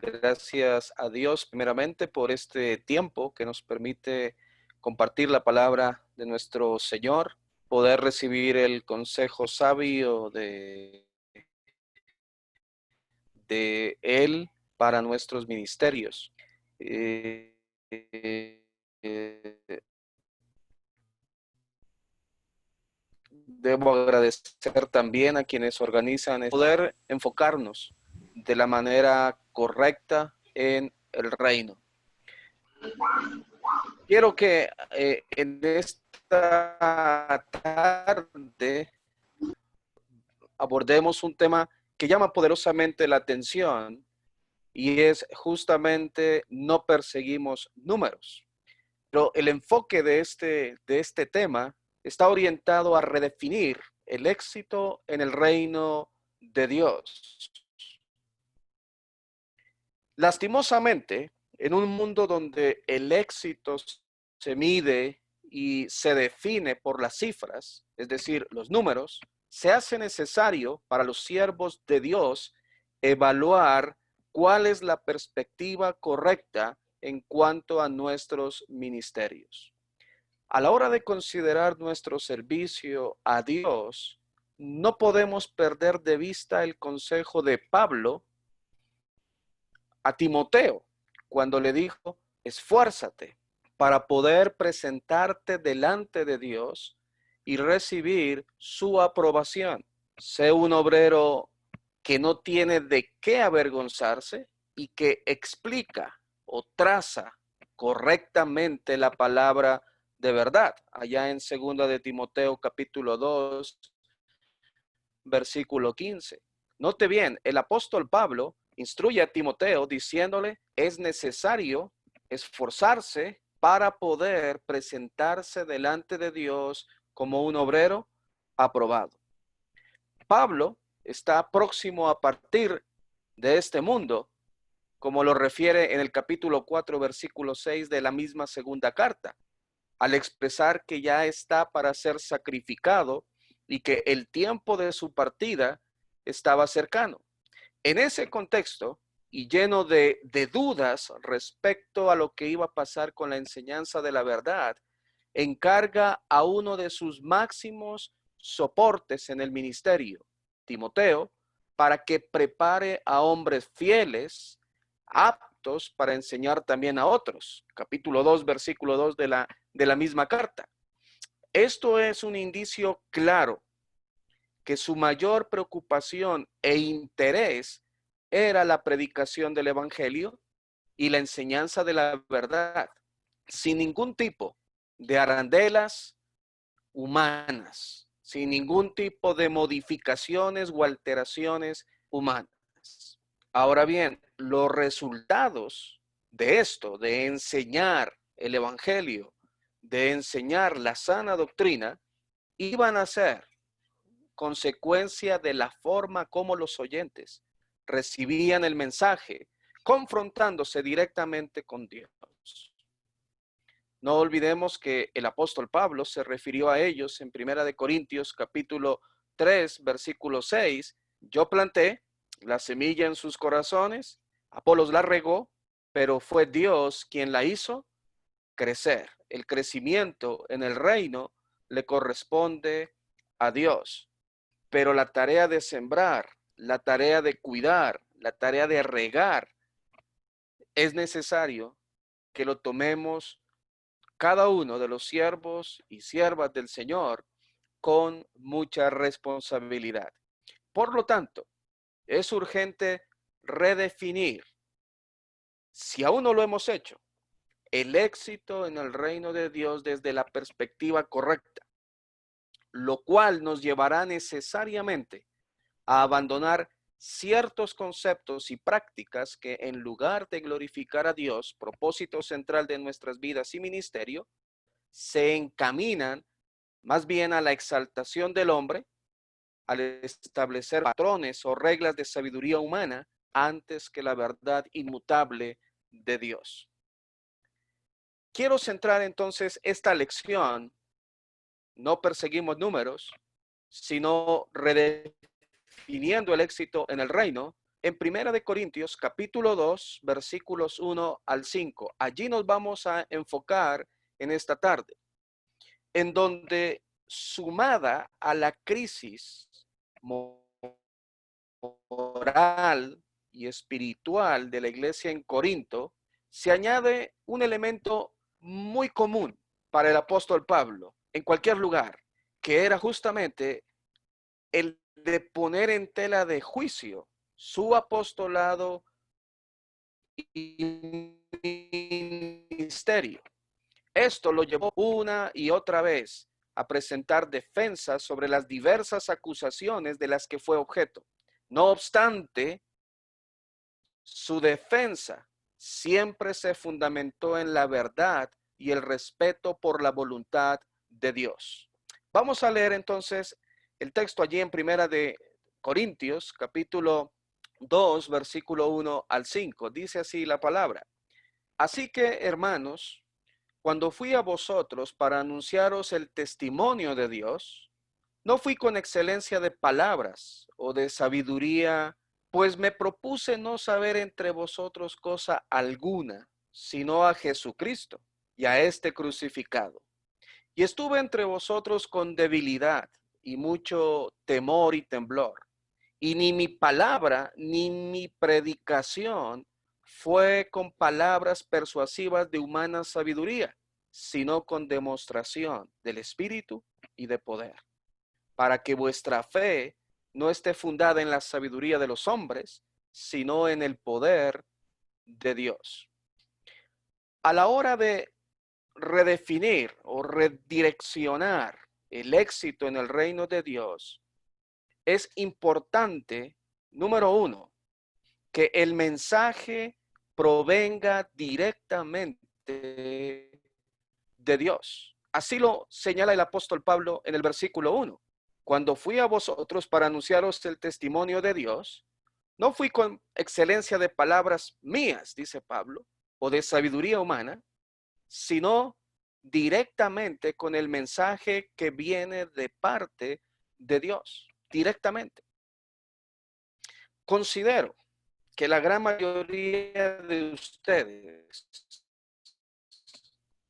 Gracias a Dios primeramente por este tiempo que nos permite compartir la palabra de nuestro Señor, poder recibir el consejo sabio de Él para nuestros ministerios. Eh, eh, Debo agradecer también a quienes organizan poder enfocarnos de la manera correcta en el reino. Quiero que en esta tarde abordemos un tema que llama poderosamente la atención y es justamente no perseguimos números. Pero el enfoque de este tema está orientado a redefinir el éxito en el reino de Dios. Lastimosamente, en un mundo donde el éxito se mide y se define por las cifras, es decir, los números, se hace necesario para los siervos de Dios evaluar cuál es la perspectiva correcta en cuanto a nuestros ministerios. A la hora de considerar nuestro servicio a Dios, no podemos perder de vista el consejo de Pablo a Timoteo cuando le dijo: esfuérzate para poder presentarte delante de Dios y recibir su aprobación. Sé un obrero que no tiene de qué avergonzarse y que explica o traza correctamente la palabra de verdad. Allá en 2 de Timoteo capítulo 2, versículo 15. Note bien, el apóstol Pablo instruye a Timoteo diciéndole: es necesario esforzarse para poder presentarse delante de Dios como un obrero aprobado. Pablo está próximo a partir de este mundo, como lo refiere en el capítulo 4, versículo 6 de la misma segunda carta, al expresar que ya está para ser sacrificado y que el tiempo de su partida estaba cercano. En ese contexto, y lleno de dudas respecto a lo que iba a pasar con la enseñanza de la verdad, encarga a uno de sus máximos soportes en el ministerio, Timoteo, para que prepare a hombres fieles, aptos para enseñar también a otros. Capítulo 2, versículo 2 de la misma carta. Esto es un indicio claro que su mayor preocupación e interés era la predicación del evangelio y la enseñanza de la verdad, sin ningún tipo de arandelas humanas, sin ningún tipo de modificaciones o alteraciones humanas. Ahora bien, los resultados de esto, de enseñar el evangelio, de enseñar la sana doctrina, iban a ser consecuencia de la forma como los oyentes recibían el mensaje, confrontándose directamente con Dios. No olvidemos que el apóstol Pablo se refirió a ellos en 1 de Corintios capítulo 3, versículo 6. Yo planté la semilla en sus corazones, Apolos la regó, pero fue Dios quien la hizo crecer. El crecimiento en el reino le corresponde a Dios. Pero la tarea de sembrar, la tarea de cuidar, la tarea de regar, es necesario que lo tomemos cada uno de los siervos y siervas del Señor con mucha responsabilidad. Por lo tanto, es urgente redefinir, si aún no lo hemos hecho, el éxito en el reino de Dios desde la perspectiva correcta, lo cual nos llevará necesariamente a abandonar ciertos conceptos y prácticas que, en lugar de glorificar a Dios, propósito central de nuestras vidas y ministerio, se encaminan más bien a la exaltación del hombre, al establecer patrones o reglas de sabiduría humana antes que la verdad inmutable de Dios. Quiero centrar entonces esta lección: no perseguimos números, sino redefiniendo el éxito en el reino en Primera de Corintios, capítulo 2, versículos 1 al 5. Allí nos vamos a enfocar en esta tarde, en donde sumada a la crisis moral y espiritual de la iglesia en Corinto, se añade un elemento muy común para el apóstol Pablo en cualquier lugar, que era justamente el de poner en tela de juicio su apostolado y ministerio. Esto lo llevó una y otra vez a presentar defensas sobre las diversas acusaciones de las que fue objeto. No obstante, su defensa siempre se fundamentó en la verdad y el respeto por la voluntad de Dios. Vamos a leer entonces el texto allí en Primera de Corintios, capítulo 2, versículo 1 al 5. Dice así la palabra. Así que, hermanos, cuando fui a vosotros para anunciaros el testimonio de Dios, no fui con excelencia de palabras o de sabiduría, pues me propuse no saber entre vosotros cosa alguna, sino a Jesucristo y a este crucificado. Y estuve entre vosotros con debilidad y mucho temor y temblor. Y ni mi palabra ni mi predicación fue con palabras persuasivas de humana sabiduría, sino con demostración del Espíritu y de poder, para que vuestra fe no esté fundada en la sabiduría de los hombres, sino en el poder de Dios. A la hora de redefinir o redireccionar el éxito en el reino de Dios, es importante, número uno, que el mensaje provenga directamente de Dios. Así lo señala el apóstol Pablo en el versículo 1. Cuando fui a vosotros para anunciaros el testimonio de Dios, no fui con excelencia de palabras mías, dice Pablo, o de sabiduría humana, sino directamente con el mensaje que viene de parte de Dios, directamente. Considero que la gran mayoría de ustedes,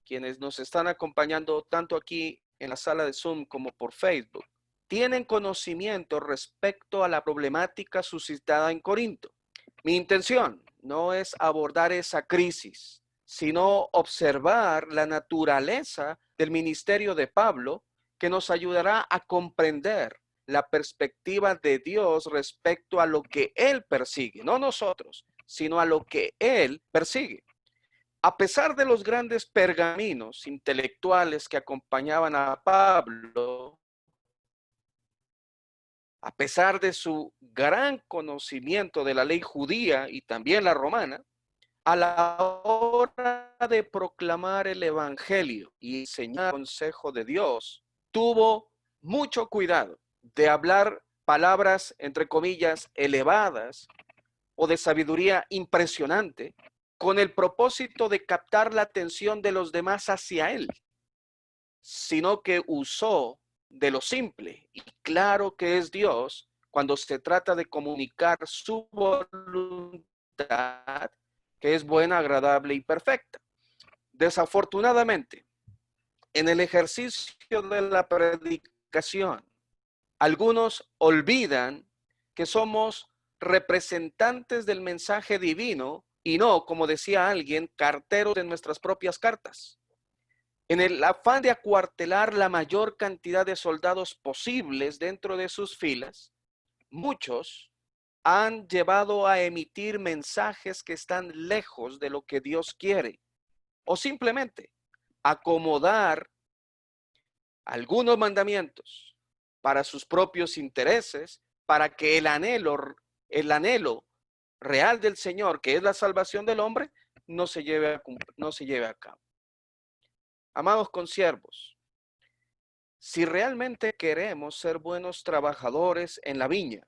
quienes nos están acompañando tanto aquí en la sala de Zoom como por Facebook, tienen conocimiento respecto a la problemática suscitada en Corinto. Mi intención no es abordar esa crisis, sino observar la naturaleza del ministerio de Pablo, que nos ayudará a comprender la perspectiva de Dios respecto a lo que Él persigue, no nosotros, sino a lo que Él persigue. A pesar de los grandes pergaminos intelectuales que acompañaban a Pablo, a pesar de su gran conocimiento de la ley judía y también la romana, a la hora de proclamar el evangelio y enseñar el consejo de Dios, tuvo mucho cuidado de hablar palabras, entre comillas, elevadas o de sabiduría impresionante, con el propósito de captar la atención de los demás hacia él, sino que usó de lo simple y claro que es Dios cuando se trata de comunicar su voluntad, que es buena, agradable y perfecta. Desafortunadamente, en el ejercicio de la predicación, algunos olvidan que somos representantes del mensaje divino y no, como decía alguien, carteros de nuestras propias cartas. En el afán de acuartelar la mayor cantidad de soldados posibles dentro de sus filas, muchos han llevado a emitir mensajes que están lejos de lo que Dios quiere, o simplemente acomodar algunos mandamientos para sus propios intereses, para que el anhelo real del Señor, que es la salvación del hombre, no se lleve a cabo. Amados consiervos, si realmente queremos ser buenos trabajadores en la viña,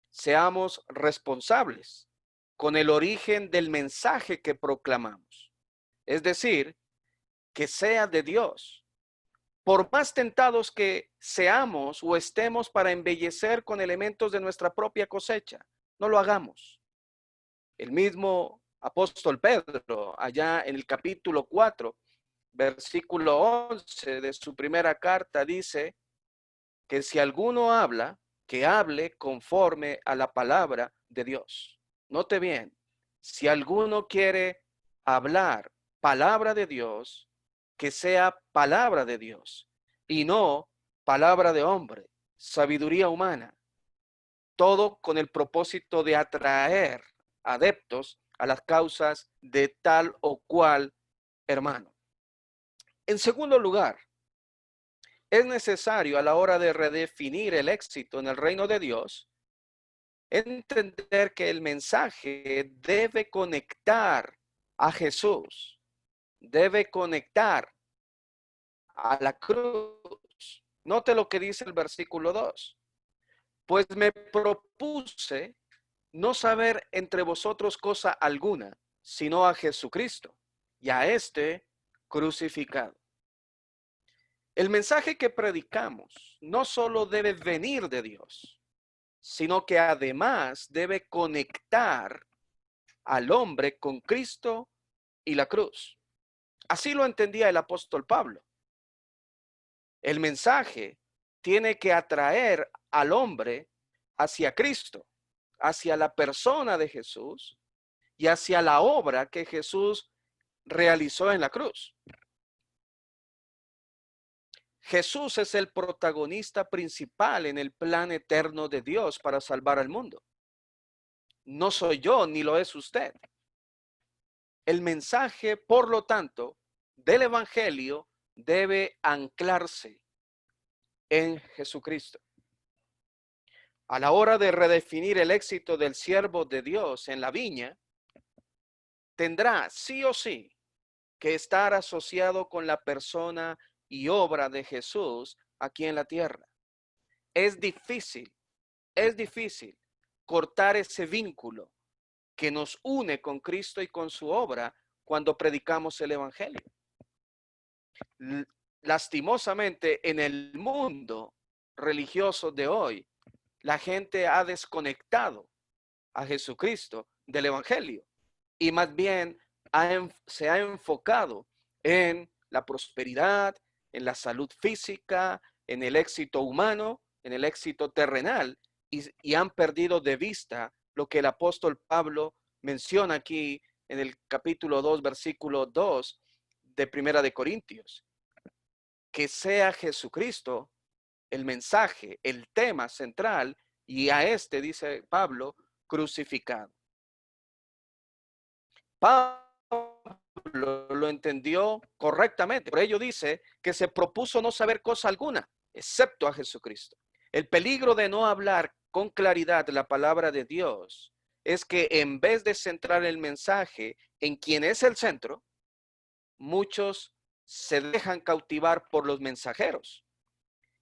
seamos responsables con el origen del mensaje que proclamamos. Es decir, que sea de Dios. Por más tentados que seamos o estemos para embellecer con elementos de nuestra propia cosecha, no lo hagamos. El mismo apóstol Pedro, allá en el capítulo 4, versículo 11 de su primera carta, dice que si alguno habla, que hable conforme a la palabra de Dios. Note bien, si alguno quiere hablar palabra de Dios, que sea palabra de Dios y no palabra de hombre, sabiduría humana, todo con el propósito de atraer adeptos a las causas de tal o cual hermano. En segundo lugar, es necesario a la hora de redefinir el éxito en el reino de Dios, entender que el mensaje debe conectar a Jesús, debe conectar a la cruz. Note lo que dice el versículo 2. Pues me propuse no saber entre vosotros cosa alguna, sino a Jesucristo y a este crucificado. El mensaje que predicamos no solo debe venir de Dios, sino que además debe conectar al hombre con Cristo y la cruz. Así lo entendía el apóstol Pablo. El mensaje tiene que atraer al hombre hacia Cristo, hacia la persona de Jesús y hacia la obra que Jesús realizó en la cruz. Jesús es el protagonista principal en el plan eterno de Dios para salvar al mundo. No soy yo ni lo es usted. El mensaje, por lo tanto, del Evangelio debe anclarse en Jesucristo. A la hora de redefinir el éxito del siervo de Dios en la viña, tendrá sí o sí que estar asociado con la persona y obra de Jesús aquí en la tierra. Es difícil cortar ese vínculo que nos une con Cristo y con su obra cuando predicamos el Evangelio. Lastimosamente, en el mundo religioso de hoy, la gente ha desconectado a Jesucristo del Evangelio y más bien se ha enfocado en la prosperidad, en la salud física, en el éxito humano, en el éxito terrenal y han perdido de vista lo que el apóstol Pablo menciona aquí en el capítulo 2, versículo 2 de Primera de Corintios. Que sea Jesucristo el mensaje, el tema central, y a este, dice Pablo, crucificado. Pablo lo entendió correctamente. Por ello dice que se propuso no saber cosa alguna, excepto a Jesucristo. El peligro de no hablar con claridad la palabra de Dios es que en vez de centrar el mensaje en quien es el centro, muchos se dejan cautivar por los mensajeros.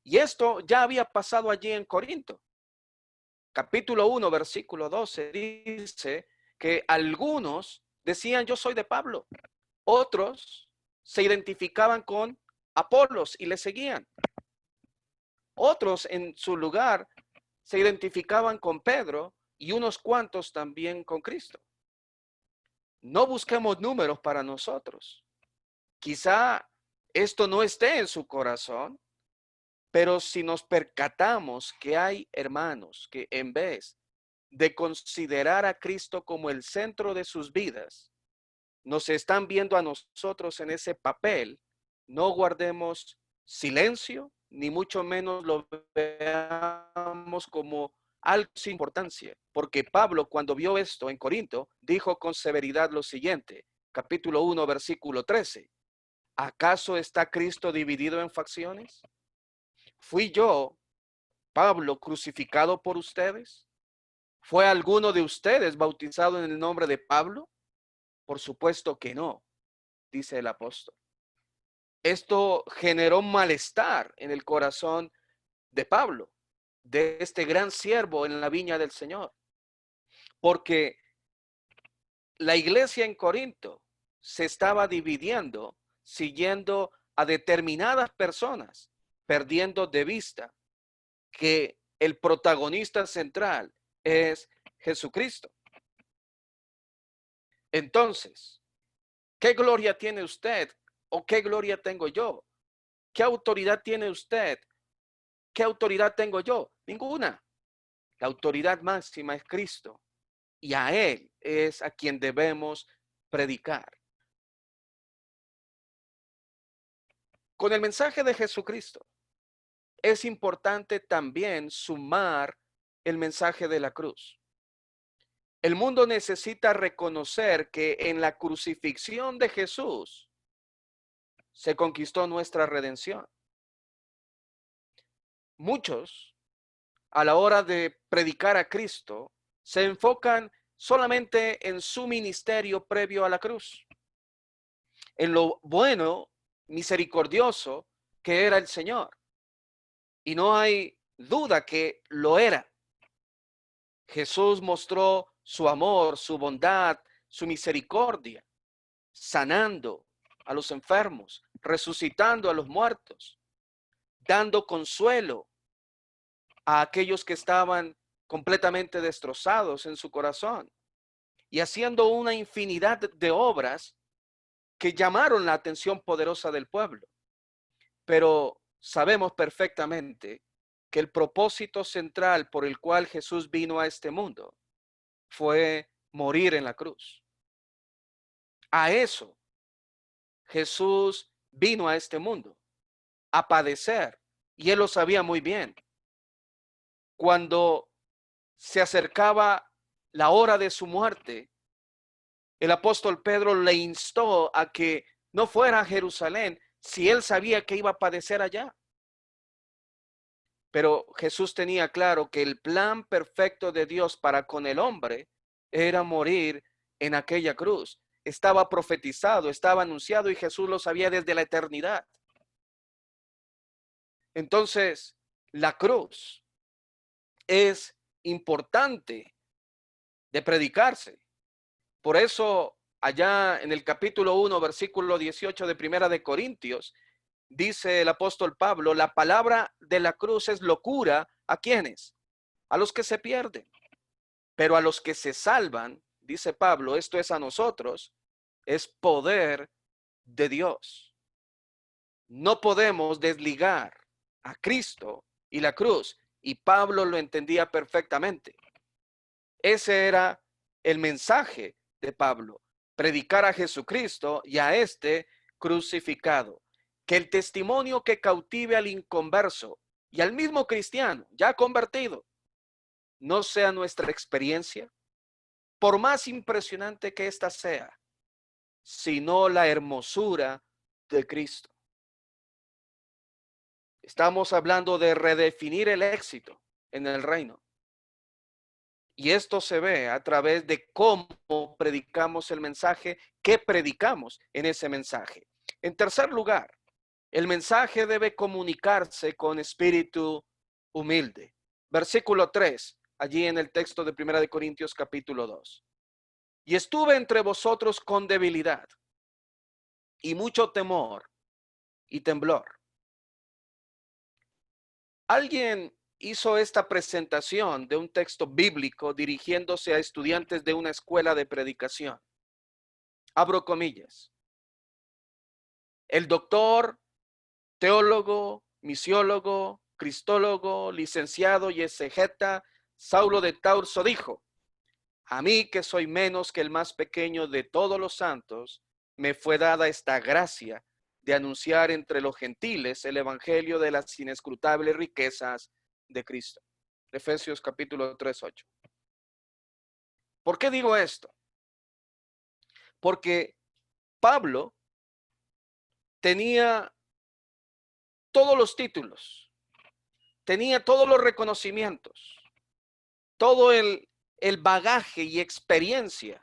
Y esto ya había pasado allí en Corinto. Capítulo 1, versículo 12 dice que algunos decían yo soy de Pablo, otros se identificaban con Apolos y le seguían. Otros en su lugar se identificaban con Pedro y unos cuantos también con Cristo. No busquemos números para nosotros. Quizá esto no esté en su corazón, pero si nos percatamos que hay hermanos que en vez de considerar a Cristo como el centro de sus vidas, nos están viendo a nosotros en ese papel, no guardemos silencio, ni mucho menos lo veamos como algo sin importancia. Porque Pablo, cuando vio esto en Corinto, dijo con severidad lo siguiente, capítulo 1, versículo 13. ¿Acaso está Cristo dividido en facciones? ¿Fui yo, Pablo, crucificado por ustedes? ¿Fue alguno de ustedes bautizado en el nombre de Pablo? Por supuesto que no, dice el apóstol. Esto generó malestar en el corazón de Pablo, de este gran siervo en la viña del Señor, porque la iglesia en Corinto se estaba dividiendo, siguiendo a determinadas personas, perdiendo de vista que el protagonista central es Jesucristo. Entonces, ¿qué gloria tiene usted o qué gloria tengo yo? ¿Qué autoridad tiene usted? ¿Qué autoridad tengo yo? Ninguna. La autoridad máxima es Cristo y a Él es a quien debemos predicar. Con el mensaje de Jesucristo es importante también sumar el mensaje de la cruz. El mundo necesita reconocer que en la crucifixión de Jesús se conquistó nuestra redención. Muchos, a la hora de predicar a Cristo, se enfocan solamente en su ministerio previo a la cruz, en lo bueno, misericordioso que era el Señor. Y no hay duda que lo era. Jesús mostró su amor, su bondad, su misericordia, sanando a los enfermos, resucitando a los muertos, dando consuelo a aquellos que estaban completamente destrozados en su corazón y haciendo una infinidad de obras que llamaron la atención poderosa del pueblo. Pero sabemos perfectamente que el propósito central por el cual Jesús vino a este mundo fue morir en la cruz. A eso Jesús vino a este mundo, a padecer, y él lo sabía muy bien. Cuando se acercaba la hora de su muerte, el apóstol Pedro le instó a que no fuera a Jerusalén si él sabía que iba a padecer allá. Pero Jesús tenía claro que el plan perfecto de Dios para con el hombre era morir en aquella cruz. Estaba profetizado, estaba anunciado y Jesús lo sabía desde la eternidad. Entonces, la cruz es importante de predicarse. Por eso, allá en el capítulo 1, versículo 18 de Primera de Corintios, dice el apóstol Pablo, la palabra de la cruz es locura. ¿A quiénes? A los que se pierden. Pero a los que se salvan, dice Pablo, esto es a nosotros, es poder de Dios. No podemos desligar a Cristo y la cruz. Y Pablo lo entendía perfectamente. Ese era el mensaje de Pablo, predicar a Jesucristo y a este crucificado. Que el testimonio que cautive al inconverso y al mismo cristiano ya convertido no sea nuestra experiencia, por más impresionante que ésta sea, sino la hermosura de Cristo. Estamos hablando de redefinir el éxito en el reino. Y esto se ve a través de cómo predicamos el mensaje, qué predicamos en ese mensaje. En tercer lugar, el mensaje debe comunicarse con espíritu humilde. Versículo 3, allí en el texto de 1 de Corintios capítulo 2. Y estuve entre vosotros con debilidad y mucho temor y temblor. Alguien hizo esta presentación de un texto bíblico dirigiéndose a estudiantes de una escuela de predicación. Abro comillas. El doctor, teólogo, misiólogo, cristólogo, licenciado y exegeta Saulo de Tarso dijo: a mí, que soy menos que el más pequeño de todos los santos, me fue dada esta gracia de anunciar entre los gentiles el evangelio de las inescrutables riquezas de Cristo. Efesios capítulo 3, 8. ¿Por qué digo esto? Porque Pablo tenía todos los títulos, tenía todos los reconocimientos, todo el bagaje y experiencia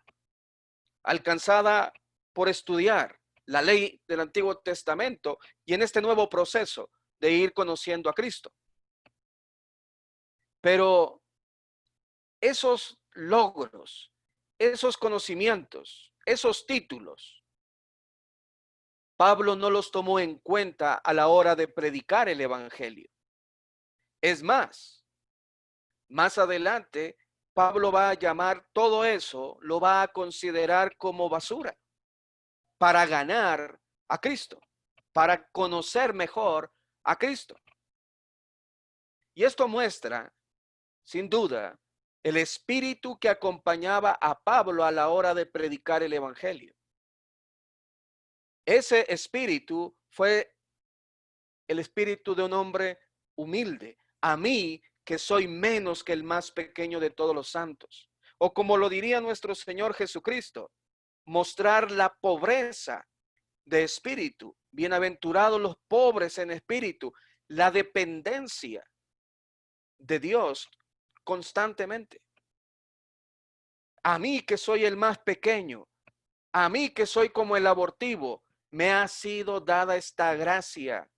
alcanzada por estudiar la ley del Antiguo Testamento y en este nuevo proceso de ir conociendo a Cristo. Pero esos logros, esos conocimientos, esos títulos, Pablo no los tomó en cuenta a la hora de predicar el evangelio. Es más adelante Pablo va a llamar todo eso, lo va a considerar como basura para ganar a Cristo, para conocer mejor a Cristo. Y esto muestra, sin duda, el espíritu que acompañaba a Pablo a la hora de predicar el evangelio. Ese espíritu fue el espíritu de un hombre humilde. A mí, que soy menos que el más pequeño de todos los santos. O como lo diría nuestro Señor Jesucristo, mostrar la pobreza de espíritu. Bienaventurados los pobres en espíritu. La dependencia de Dios constantemente. A mí, que soy el más pequeño, a mí, que soy como el abortivo, me ha sido dada esta gracia,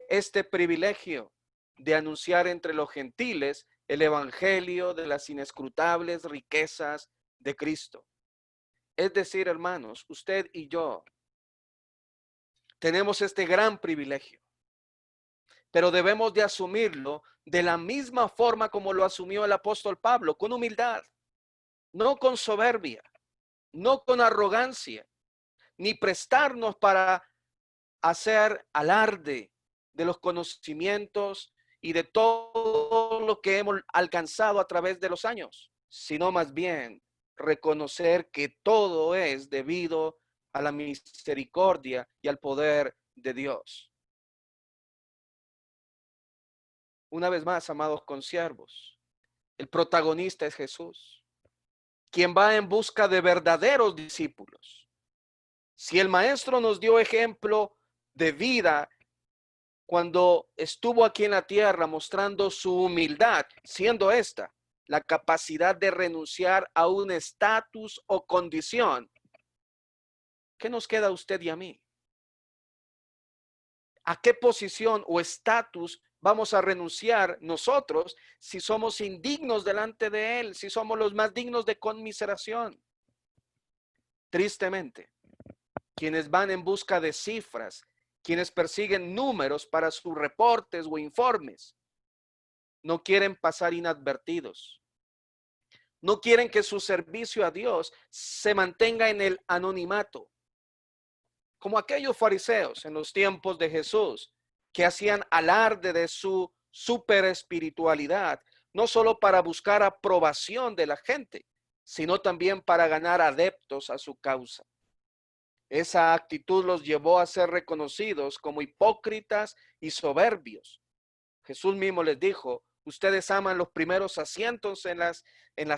este privilegio de anunciar entre los gentiles el evangelio de las inescrutables riquezas de Cristo. Es decir, hermanos, usted y yo tenemos este gran privilegio, pero debemos de asumirlo de la misma forma como lo asumió el apóstol Pablo, con humildad, no con soberbia, no con arrogancia, ni prestarnos para hacer alarde de los conocimientos y de todo lo que hemos alcanzado a través de los años, sino más bien reconocer que todo es debido a la misericordia y al poder de Dios. Una vez más, amados consiervos, el protagonista es Jesús, quien va en busca de verdaderos discípulos. Si el maestro nos dio ejemplo de vida cuando estuvo aquí en la tierra, mostrando su humildad, siendo esta la capacidad de renunciar a un estatus o condición, ¿qué nos queda a usted y a mí? ¿A qué posición o estatus vamos a renunciar nosotros si somos indignos delante de Él, si somos los más dignos de conmiseración? Tristemente, quienes van en busca de cifras, quienes persiguen números para sus reportes o informes, no quieren pasar inadvertidos. No quieren que su servicio a Dios se mantenga en el anonimato. Como aquellos fariseos en los tiempos de Jesús, que hacían alarde de su super espiritualidad, no solo para buscar aprobación de la gente, sino también para ganar adeptos a su causa. Esa actitud los llevó a ser reconocidos como hipócritas y soberbios. Jesús mismo les dijo: ustedes aman los primeros asientos en las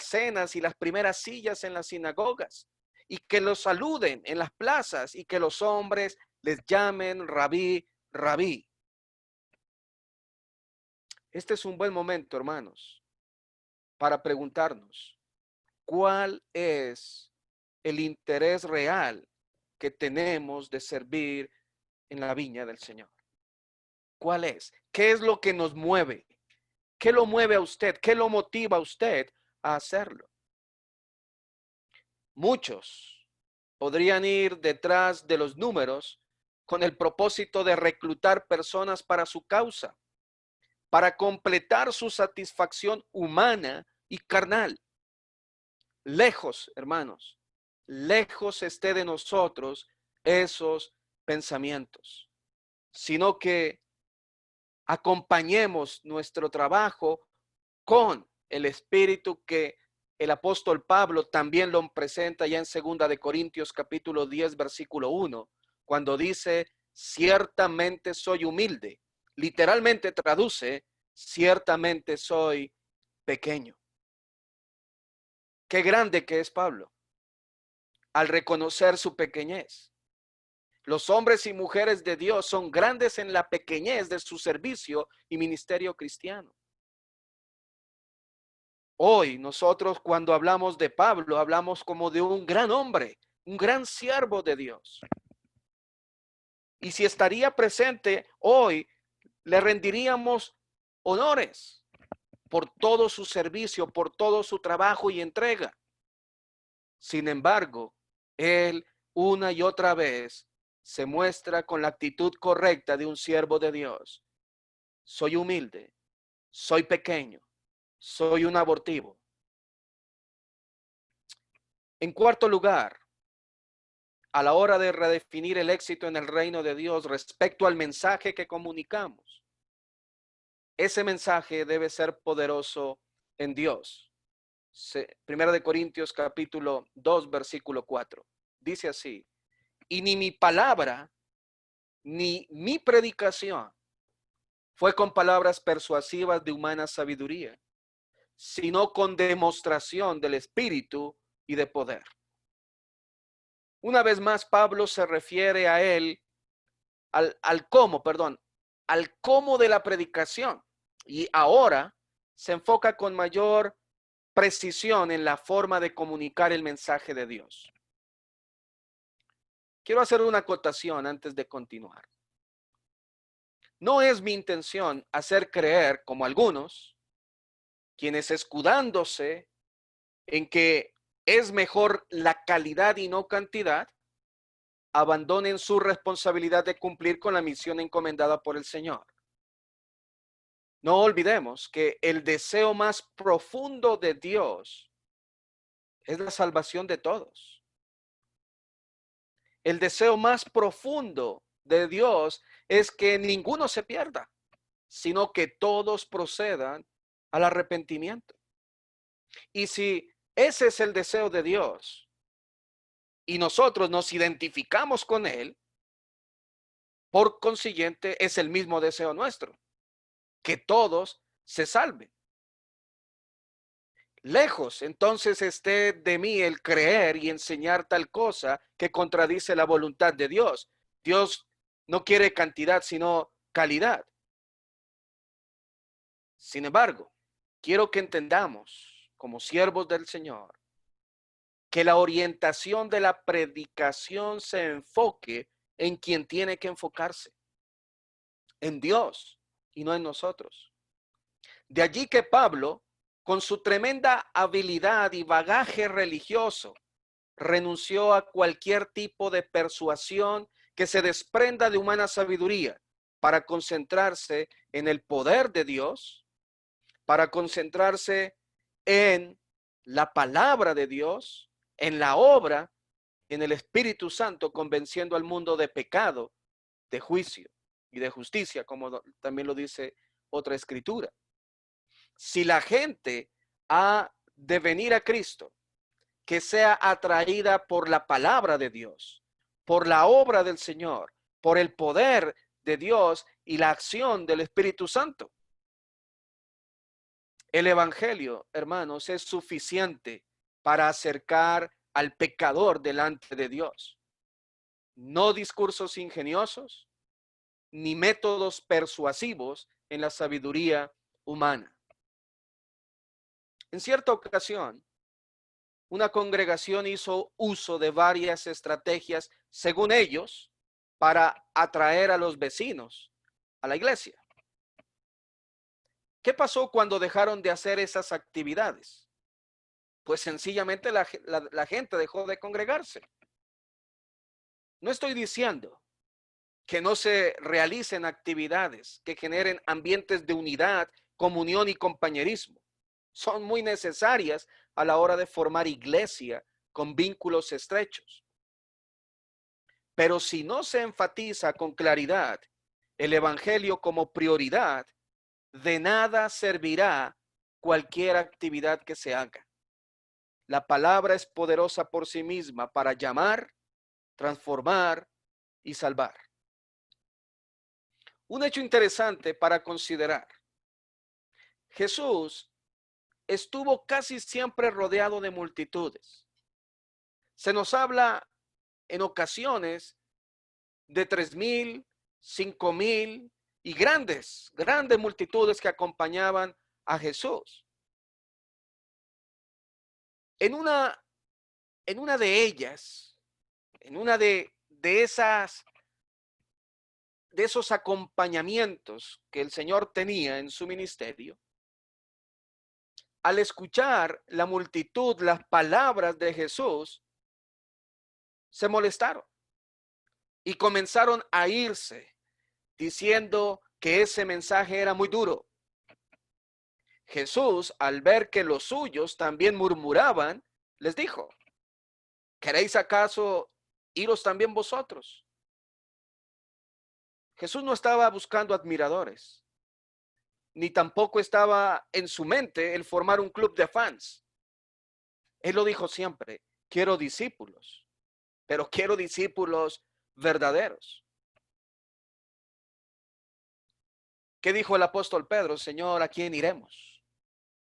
cenas y las primeras sillas en las sinagogas, y que los saluden en las plazas y que los hombres les llamen rabí, rabí. Este es un buen momento, hermanos, para preguntarnos cuál es el interés real que tenemos de servir en la viña del Señor. ¿Cuál es? ¿Qué es lo que nos mueve? ¿Qué lo mueve a usted? ¿Qué lo motiva a usted a hacerlo? Muchos podrían ir detrás de los números con el propósito de reclutar personas para su causa, para completar su satisfacción humana y carnal. Lejos, hermanos, lejos esté de nosotros esos pensamientos, sino que acompañemos nuestro trabajo con el espíritu que el apóstol Pablo también lo presenta ya en 2 Corintios 10 versículo 1, cuando dice: ciertamente soy humilde. Literalmente traduce: ciertamente soy pequeño. Qué grande que es Pablo al reconocer su pequeñez. Los hombres y mujeres de Dios son grandes en la pequeñez de su servicio y ministerio cristiano. Hoy nosotros, cuando hablamos de Pablo, hablamos como de un gran hombre, un gran siervo de Dios. Y si estaría presente hoy, le rendiríamos honores por todo su servicio, por todo su trabajo y entrega. Sin embargo, él una y otra vez se muestra con la actitud correcta de un siervo de Dios. Soy humilde, soy pequeño, soy un abortivo. En cuarto lugar, a la hora de redefinir el éxito en el reino de Dios respecto al mensaje que comunicamos, ese mensaje debe ser poderoso en Dios. Primera de Corintios capítulo 2, versículo 4. Dice así: y ni mi palabra, ni mi predicación fue con palabras persuasivas de humana sabiduría, sino con demostración del Espíritu y de poder. Una vez más, Pablo se refiere a él, al cómo de la predicación. Y ahora se enfoca con mayor precisión en la forma de comunicar el mensaje de Dios. Quiero hacer una acotación antes de continuar. No es mi intención hacer creer, como algunos, quienes escudándose en que es mejor la calidad y no cantidad, abandonen su responsabilidad de cumplir con la misión encomendada por el Señor. No olvidemos que el deseo más profundo de Dios es la salvación de todos. El deseo más profundo de Dios es que ninguno se pierda, sino que todos procedan al arrepentimiento. Y si ese es el deseo de Dios y nosotros nos identificamos con él, por consiguiente es el mismo deseo nuestro, que todos se salven. Lejos entonces esté de mí el creer y enseñar tal cosa que contradice la voluntad de Dios. Dios no quiere cantidad, sino calidad. Sin embargo, quiero que entendamos, como siervos del Señor, que la orientación de la predicación se enfoque en quien tiene que enfocarse, en Dios y no en nosotros. De allí que Pablo, con su tremenda habilidad y bagaje religioso, renunció a cualquier tipo de persuasión que se desprenda de humana sabiduría para concentrarse en el poder de Dios, para concentrarse en la palabra de Dios, en la obra, en el Espíritu Santo, convenciendo al mundo de pecado, de juicio y de justicia, como también lo dice otra escritura. Si la gente ha de venir a Cristo, que sea atraída por la palabra de Dios, por la obra del Señor, por el poder de Dios y la acción del Espíritu Santo. El Evangelio, hermanos, es suficiente para acercar al pecador delante de Dios. No discursos ingeniosos, ni métodos persuasivos en la sabiduría humana. En cierta ocasión, una congregación hizo uso de varias estrategias, según ellos, para atraer a los vecinos a la iglesia. ¿Qué pasó cuando dejaron de hacer esas actividades? Pues sencillamente la gente dejó de congregarse. No estoy diciendo que no se realicen actividades que generen ambientes de unidad, comunión y compañerismo. Son muy necesarias a la hora de formar iglesia con vínculos estrechos. Pero si no se enfatiza con claridad el evangelio como prioridad, de nada servirá cualquier actividad que se haga. La palabra es poderosa por sí misma para llamar, transformar y salvar. Un hecho interesante para considerar. Jesús estuvo casi siempre rodeado de multitudes. Se nos habla en ocasiones de 3,000, 5,000 y grandes multitudes que acompañaban a Jesús. En una de ellas, en una de esos acompañamientos que el Señor tenía en su ministerio, al escuchar la multitud las palabras de Jesús, se molestaron y comenzaron a irse, diciendo que ese mensaje era muy duro. Jesús, al ver que los suyos también murmuraban, les dijo: ¿Queréis acaso iros también vosotros? Jesús no estaba buscando admiradores, ni tampoco estaba en su mente el formar un club de fans. Él lo dijo siempre, quiero discípulos, pero quiero discípulos verdaderos. ¿Qué dijo el apóstol Pedro? Señor, ¿a quién iremos?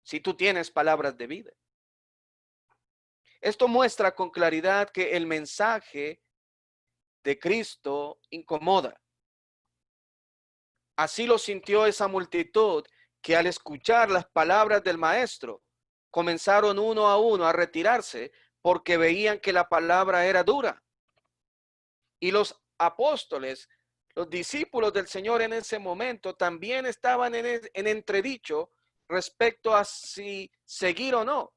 Si tú tienes palabras de vida. Esto muestra con claridad que el mensaje de Cristo incomoda. Así lo sintió esa multitud que al escuchar las palabras del maestro comenzaron uno a uno a retirarse porque veían que la palabra era dura. Y los apóstoles, los discípulos del Señor en ese momento también estaban en entredicho respecto a si seguir o no.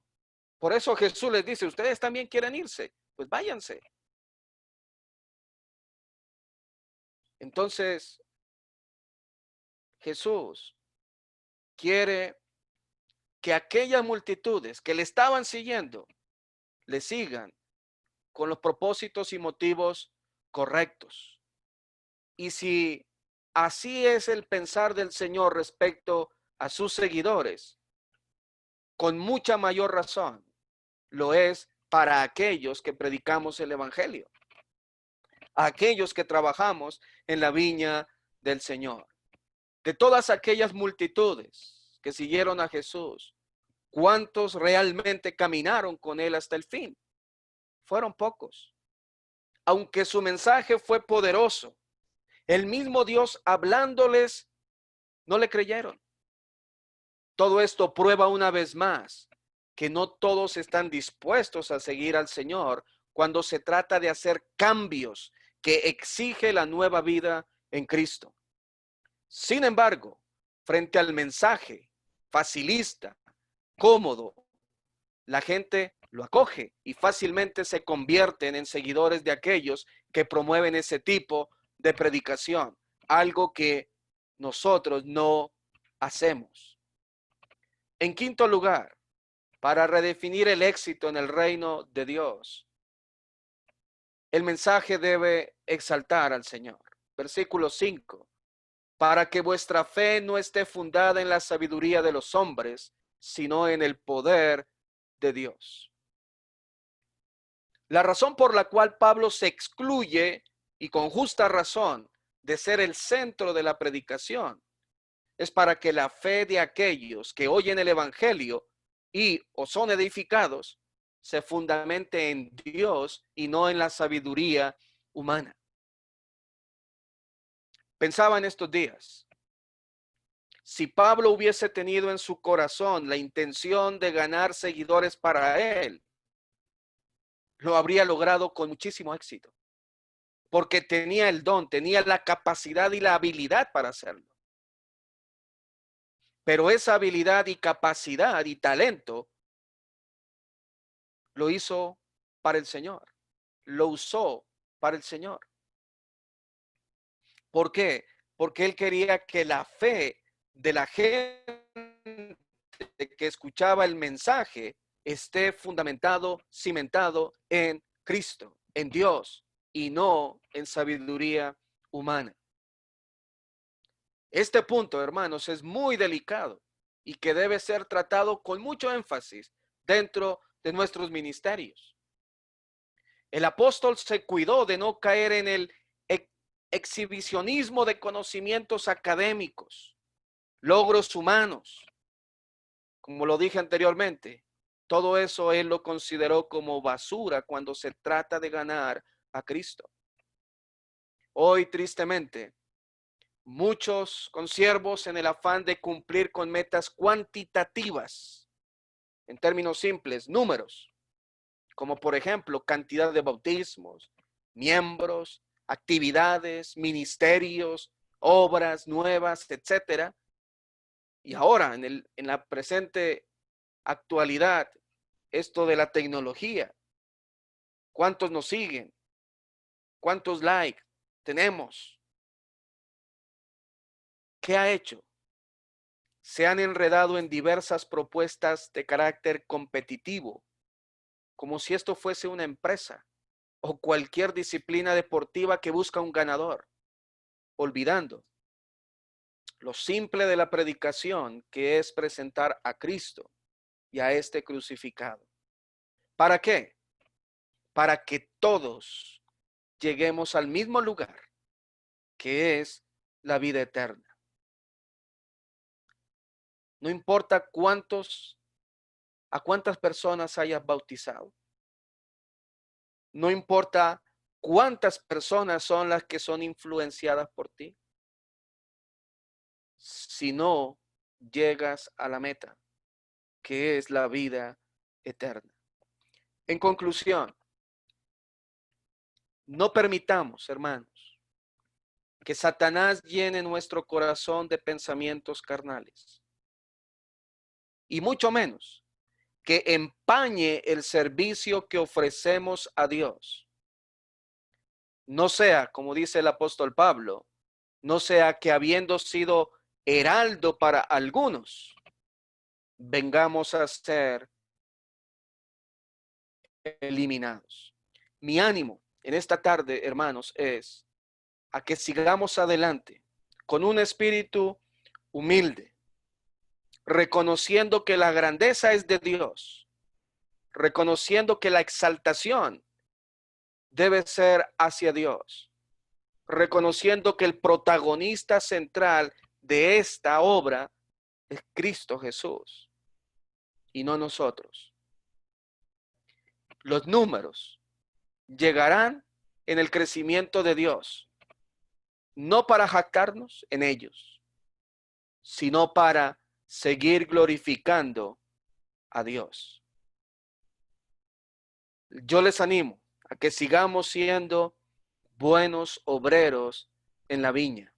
Por eso Jesús les dice, ustedes también quieren irse, pues váyanse. Entonces, Jesús quiere que aquellas multitudes que le estaban siguiendo, le sigan con los propósitos y motivos correctos. Y si así es el pensar del Señor respecto a sus seguidores, con mucha mayor razón lo es para aquellos que predicamos el Evangelio, aquellos que trabajamos en la viña del Señor. De todas aquellas multitudes que siguieron a Jesús, ¿cuántos realmente caminaron con él hasta el fin? Fueron pocos. Aunque su mensaje fue poderoso, el mismo Dios hablándoles, no le creyeron. Todo esto prueba una vez más que no todos están dispuestos a seguir al Señor cuando se trata de hacer cambios que exige la nueva vida en Cristo. Sin embargo, frente al mensaje facilista, cómodo, la gente lo acoge y fácilmente se convierten en seguidores de aquellos que promueven ese tipo de predicación, algo que nosotros no hacemos. En quinto lugar, para redefinir el éxito en el reino de Dios, el mensaje debe exaltar al Señor. Versículo 5. Para que vuestra fe no esté fundada en la sabiduría de los hombres, sino en el poder de Dios. La razón por la cual Pablo se excluye, y con justa razón, de ser el centro de la predicación, es para que la fe de aquellos que oyen el Evangelio y o son edificados, se fundamente en Dios y no en la sabiduría humana. Pensaba en estos días, si Pablo hubiese tenido en su corazón la intención de ganar seguidores para él, lo habría logrado con muchísimo éxito, porque tenía el don, tenía la capacidad y la habilidad para hacerlo. Pero esa habilidad y capacidad y talento lo hizo para el Señor, lo usó para el Señor. ¿Por qué? Porque él quería que la fe de la gente que escuchaba el mensaje esté fundamentado, cimentado en Cristo, en Dios y no en sabiduría humana. Este punto, hermanos, es muy delicado y que debe ser tratado con mucho énfasis dentro de nuestros ministerios. El apóstol se cuidó de no caer en el exhibicionismo de conocimientos académicos, logros humanos. Como lo dije anteriormente, todo eso él lo consideró como basura cuando se trata de ganar a Cristo. Hoy, tristemente, muchos consiervos en el afán de cumplir con metas cuantitativas, en términos simples, números, como por ejemplo cantidad de bautismos, miembros, actividades, ministerios, obras nuevas, etcétera. Y ahora, en la presente actualidad, esto de la tecnología, ¿cuántos nos siguen? ¿Cuántos likes tenemos? ¿Qué ha hecho? Se han enredado en diversas propuestas de carácter competitivo, como si esto fuese una empresa, o cualquier disciplina deportiva que busca un ganador, olvidando lo simple de la predicación, que es presentar a Cristo y a este crucificado. ¿Para qué? Para que todos lleguemos al mismo lugar, que es la vida eterna. No importa a cuántas personas hayas bautizado. No importa cuántas personas son las que son influenciadas por ti. Si no llegas a la meta, que es la vida eterna. En conclusión, no permitamos, hermanos, que Satanás llene nuestro corazón de pensamientos carnales. Y mucho menos que empañe el servicio que ofrecemos a Dios. No sea, como dice el apóstol Pablo, no sea que habiendo sido heraldo para algunos, vengamos a ser eliminados. Mi ánimo en esta tarde, hermanos, es a que sigamos adelante con un espíritu humilde, reconociendo que la grandeza es de Dios, reconociendo que la exaltación debe ser hacia Dios, reconociendo que el protagonista central de esta obra es Cristo Jesús y no nosotros. Los números llegarán en el crecimiento de Dios, no para jactarnos en ellos, sino para seguir glorificando a Dios. Yo les animo a que sigamos siendo buenos obreros en la viña,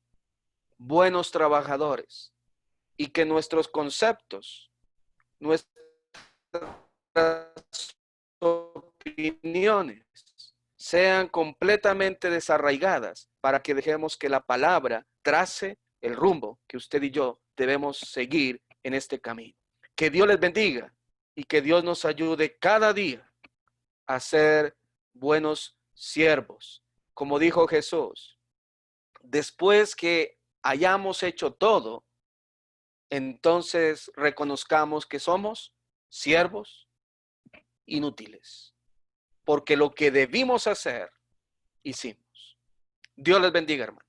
buenos trabajadores, y que nuestros conceptos, nuestras opiniones sean completamente desarraigadas para que dejemos que la palabra trace el rumbo que usted y yo debemos seguir en este camino. Que Dios les bendiga y que Dios nos ayude cada día a ser buenos siervos. Como dijo Jesús, después que hayamos hecho todo, entonces reconozcamos que somos siervos inútiles, porque lo que debimos hacer, hicimos. Dios les bendiga, hermano.